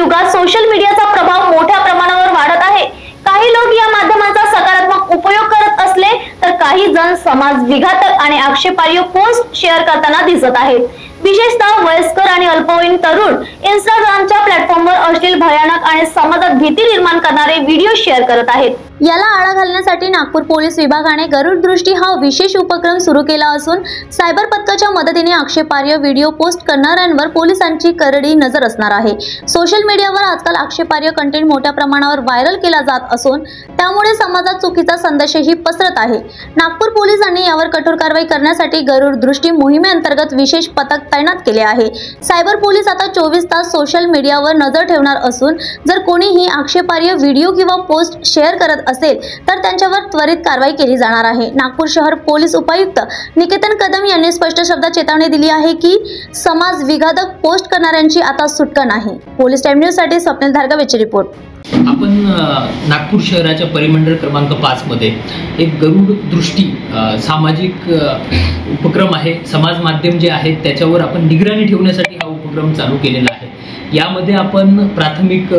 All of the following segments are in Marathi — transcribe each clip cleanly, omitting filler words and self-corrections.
युगात सोशल मीडियाचा प्रभाव मोठ्या प्रमाणावर वाढत आहे। काही लोक या माध्यमाचा सकारात्मक उपयोग करत असले तर काही जण समाज विघातक आणि आक्षेपार्ह पोस्ट शेअर करताना दिसत आहेत। विशेषतः वयस्कर आणि अल्पवयीन तरुण इंस्टाग्रामच्या प्लॅटफॉर्मवर अश्लील, भयानक आणि समाजात भीती निर्माण करणारे व्हिडिओ शेअर करत आहेत। याला आळा घालण्यासाठी नागपूर पोलीस विभागाने गरुड दृष्टी हा विशेष उपक्रम सुरू केला असून सायबर पथकाच्या मदतीने आक्षेपार्ह व्हिडिओ पोस्ट करणाऱ्यांवर पोलिसांची करडी नजर असणार आहे। सोशल मीडियावर आजकाल आक्षेपार्ह कंटेंट मोठ्या प्रमाणावर व्हायरल केला जात असून त्यामुळे समाजात चुकीचा संदेशही पसरत आहे। नागपूर पोलिसांनी यावर कठोर कारवाई करण्यासाठी गरुड दृष्टी मोहिमेअंतर्गत विशेष पथक तैनात केले आहे। सायबर पोलीस आता 24 तास सोशल मीडियावर नजर ठेवणार असून जर कोणीही आक्षेपार्ह व्हिडिओ किंवा पोस्ट शेअर करत असेल तर त्यांच्यावर त्वरित कारवाई केली जाणार आहे। नागपूर शहर पोलीस उपायुक्त निकेतन कदम यांनी स्पष्ट शब्दात चेतावणी दिली आहे की समाज विघातक पोस्ट करणाऱ्यांची आता सुटका नाही। पोलीस टाइम न्यूज साठी स्वप्नील धारगावेची रिपोर्ट। आपण नागपूर शहराच्या परिमंडळ क्रमांक 5 मध्ये एक गरुड दृष्टी सामाजिक उपक्रम आहे। समाज माध्यम जे आहेत त्याच्यावर आपण निगराणी ठेवण्यासाठी हा उपक्रम चालू केलेला आहे। यामध्ये आपण प्राथमिक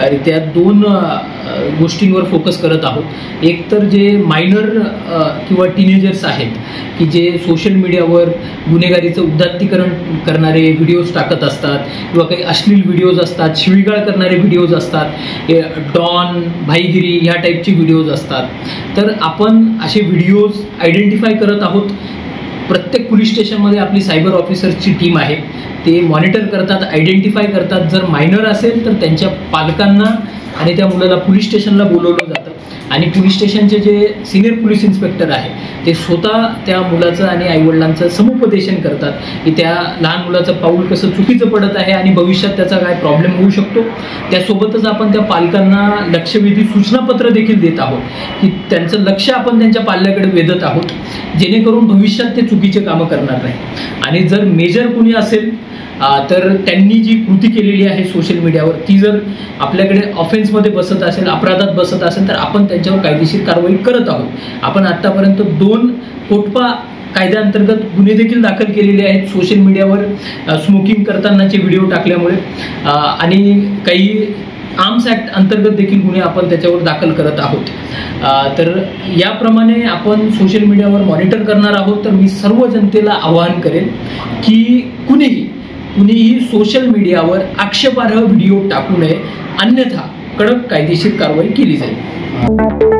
रित्या 2 गोष्टींवर फोकस करत आहोत। एक तर जे मायनर किंवा टीनेजर्स आहेत की जे सोशल मीडियावर गुन्हेगारीचं उदात्तीकरण करणारे व्हिडिओज टाकत असतात किंवा काही अश्लील व्हिडिओज असतात, शिवीगाळ करणारे व्हिडिओज असतात, डॉन, भाईगिरी ह्या टाईपचे व्हिडिओज असतात। तर आपण असे व्हिडिओज आयडेंटिफाय करत आहोत। प्रत्येक पोलीस स्टेशनमध्ये आपली सायबर ऑफिसर्सची टीम आहे, ते मॉनिटर करतात, आयडेंटिफाय करतात। जर मायनर असेल तर त्यांच्या पालकांना आणि त्या मुलाला पोलीस स्टेशनला बोलवलं जातं आणि पोलीस स्टेशनचे जे सिनियर पोलीस इन्स्पेक्टर आहे ते स्वतः त्या मुलाचं आणि आईवडिलांचं समुपदेशन करतात की त्या लहान मुलाचं पाऊल कसं चुकीचं पडत आहे आणि भविष्यात त्याचा काय प्रॉब्लेम होऊ शकतो। त्यासोबतच आपण त्या पालकांना लक्षवेधी सूचनापत्र देखील देत आहोत की त्यांचं लक्ष आपण त्यांच्या पाल्याकडे वेधत आहोत जेणेकरून भविष्यात ते चुकीचे कामं करणार नाही। आणि जर मेजर कुणी असेल तर त्यांनी जी कृती केलेली आहे सोशल मीडियावर ती जर आपल्याकडे ऑफेन्समध्ये बसत असेल, अपराधात बसत असेल तर आपण त्यांच्यावर कायदेशीर कारवाई करत आहोत। आपण आतापर्यंत 2 कोटपा कायद्याअंतर्गत गुन्हे देखील दाखल केलेले आहेत सोशल मीडियावर स्मोकिंग करतानाचे व्हिडिओ टाकल्यामुळे आणि काही आर्म्स ॲक्ट अंतर्गत देखील गुन्हे आपण त्याच्यावर दाखल करत आहोत। तर याप्रमाणे आपण सोशल मीडियावर मॉनिटर करणार आहोत। तर मी सर्व जनतेला आवाहन करेन की कुणीही सोशल मीडियावर आक्षेपार्ह व्हिडिओ टाकू नये, अन्यथा कडक कायदेशीर कारवाई केली जाईल।